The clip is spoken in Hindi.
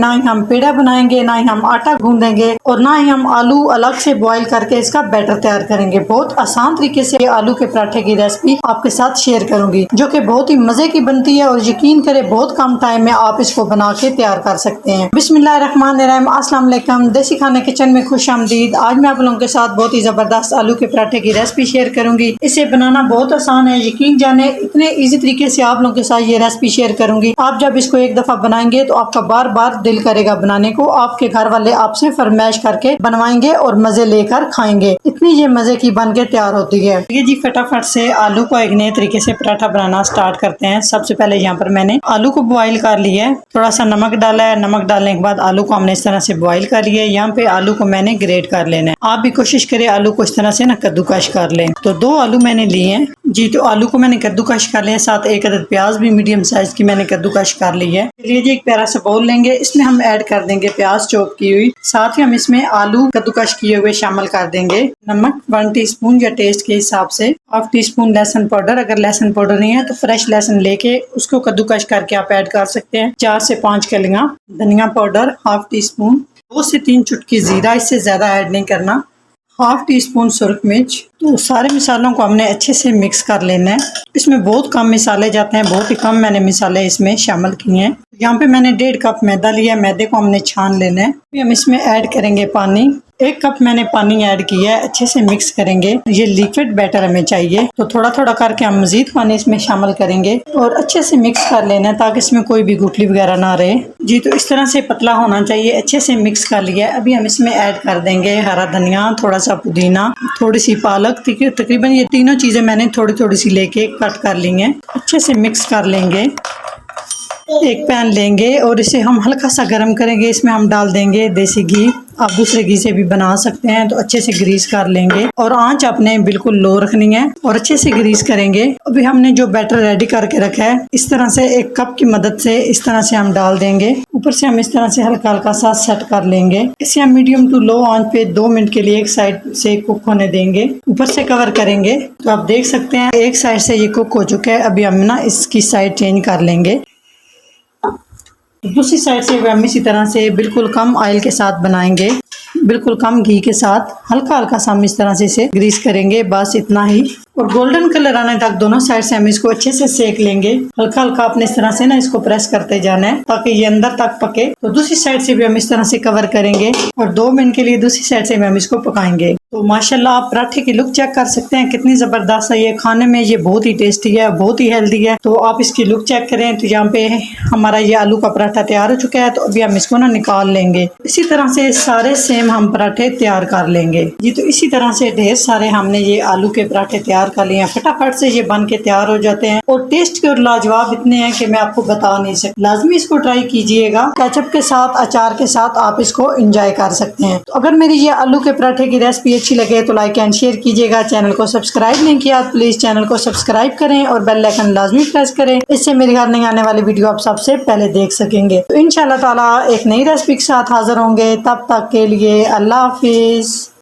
ना ही हम पेड़ा बनाएंगे, ना ही हम आटा गूंदेंगे और ना ही हम आलू अलग से बॉईल करके इसका बैटर तैयार करेंगे। बहुत आसान तरीके से ये आलू के पराठे की रेसिपी आपके साथ शेयर करूंगी, जो कि बहुत ही मजे की बनती है और यकीन करें बहुत कम टाइम में आप इसको बना के तैयार कर सकते हैं। बिस्मिल्लाहिर्रहमानिर्रहीम, अस्सलाम वालेकुम। देसी खाने किचन में खुशामदीद। आज मैं आप लोगों के साथ बहुत ही जबरदस्त आलू के पराठे की रेसिपी शेयर करूंगी। इसे बनाना बहुत आसान है, यकीन जाने इतने इजी तरीके से आप लोगों के साथ ये रेसिपी शेयर करूंगी। आप जब इसको एक दफा बनाएंगे तो आपका बार बार दिल करेगा बनाने को। आपके घर वाले आपसे फरमाइश करके बनवाएंगे और मजे लेकर खाएंगे। इतनी ये मजे की बन के तैयार होती है। ये जी फटाफट से आलू को एक नए तरीके से पराठा बनाना स्टार्ट करते हैं। सबसे पहले यहाँ पर मैंने आलू को बॉईल कर लिया है, थोड़ा सा नमक डाला है। नमक डालने के बाद आलू को हमने इस तरह से बॉईल कर लिया है। यहाँ पे आलू को मैंने ग्रेट कर लेना है। आप भी कोशिश करें आलू को इस तरह से ना कद्दूकश कर लें। तो 2 आलू मैंने लिए हैं जी। तो आलू को मैंने कद्दूकश कर लिया, साथ एक अदद प्याज भी मीडियम साइज की मैंने कद्दूकश कर ली है। चलिए जी, एक प्यारा सा बाउल लेंगे, इसमें हम ऐड कर देंगे प्याज चॉप की हुई, साथ ही हम इसमें आलू कद्दूकश किए हुए शामिल कर देंगे। नमक 1 टीस्पून या टेस्ट के हिसाब से। 1/2 टीस्पून लहसुन पाउडर, अगर लहसुन पाउडर नहीं है तो फ्रेश लहसुन लेके उसको कद्दूकश करके आप ऐड कर सकते हैं। 4 से 5 कलियां धनिया पाउडर 1/2 टीस्पून, 2 से 3 चुटकी जीरा, इससे ज्यादा ऐड नहीं करना। 1/2 टीस्पून सुरख मिर्च। तो सारे मसालों को हमने अच्छे से मिक्स कर लेना है। इसमें बहुत कम मसाले जाते हैं, बहुत ही कम मैंने मसाले इसमें शामिल किए हैं। यहाँ पे मैंने 1.5 कप मैदा लिया है, मैदे को हमने छान लेना है। फिर हम इसमें ऐड करेंगे पानी। 1 कप मैंने पानी ऐड किया है, अच्छे से मिक्स करेंगे। ये लिक्विड बैटर हमें चाहिए, तो थोड़ा थोड़ा करके हम मजीद पानी इसमें शामिल करेंगे और अच्छे से मिक्स कर लेना है ताकि इसमें कोई भी गुठली वगैरह ना रहे जी। तो इस तरह से पतला होना चाहिए। अच्छे से मिक्स कर लिया है। अभी हम इसमें ऐड कर देंगे हरा धनिया, थोड़ा सा पुदीना, थोड़ी सी पालक। तकरीबन ये तीनों चीजें मैंने थोड़ी थोड़ी सी लेके कट कर ली हैं। अच्छे से मिक्स कर लेंगे। एक पैन लेंगे और इसे हम हल्का सा गर्म करेंगे। इसमें हम डाल देंगे देसी घी। आप दूसरे घी से भी बना सकते हैं। तो अच्छे से ग्रीस कर लेंगे और आंच आपने बिल्कुल लो रखनी है और अच्छे से ग्रीस करेंगे। अभी हमने जो बैटर रेडी करके रखा है, इस तरह से 1 कप की मदद से इस तरह से हम डाल देंगे। ऊपर से हम इस तरह से हल्का हल्का सा सेट कर लेंगे। इसे हम मीडियम टू लो आंच पे 2 मिनट के लिए एक साइड से कुक होने देंगे। ऊपर से कवर करेंगे। तो आप देख सकते हैं एक साइड से ये कुक हो चुका है। अभी हम ना इसकी साइड चेंज कर लेंगे। दूसरी साइड से हम इसी तरह से बिल्कुल कम ऑयल के साथ बनाएंगे, बिल्कुल कम घी के साथ हल्का हल्का सा हम इस तरह से इसे ग्रीस करेंगे। बस इतना ही। और गोल्डन कलर आने तक दोनों साइड से हम इसको अच्छे से सेक लेंगे। हल्का हल्का अपने इस तरह से ना इसको प्रेस करते जाना है ताकि ये अंदर तक पके। तो दूसरी साइड से भी हम इस तरह से कवर करेंगे और 2 मिनट के लिए दूसरी साइड से भी हम इसको पकाएंगे। तो माशाल्लाह आप पराठे की लुक चेक कर सकते हैं, कितनी जबरदस्त है ये। खाने में ये बहुत ही टेस्टी है, बहुत ही हेल्दी है। तो आप इसकी लुक चेक करें। तो यहाँ पे हमारा ये आलू का पराठा तैयार हो चुका है। तो अभी हम इसको ना निकाल लेंगे। इसी तरह से सारे सेम हम पराठे तैयार कर लेंगे जी। तो इसी तरह से ढेर सारे हमने ये आलू के पराठे तैयार कर लिए हैं। फटाफट से ये बन के तैयार हो जाते हैं और टेस्ट के और लाजवाब इतने हैं कि मैं आपको बता नहीं सकती। लाजमी इसको ट्राई कीजिएगा। केचप के साथ, अचार के साथ आप इसको एंजॉय कर सकते हैं। तो अगर मेरी ये आलू के पराठे की रेसिपी अच्छी लगे तो लाइक एंड शेयर कीजिएगा। चैनल को सब्सक्राइब नहीं किया तो प्लीज चैनल को सब्सक्राइब करें और बेल आइकन लाजमी प्रेस करें। इससे मेरे घर नहीं आने वाली वीडियो आप सबसे पहले देख सकेंगे। तो इंशाल्लाह ताला एक नई रेसिपी के साथ हाजिर होंगे। तब तक के लिए अल्लाह हाफिज।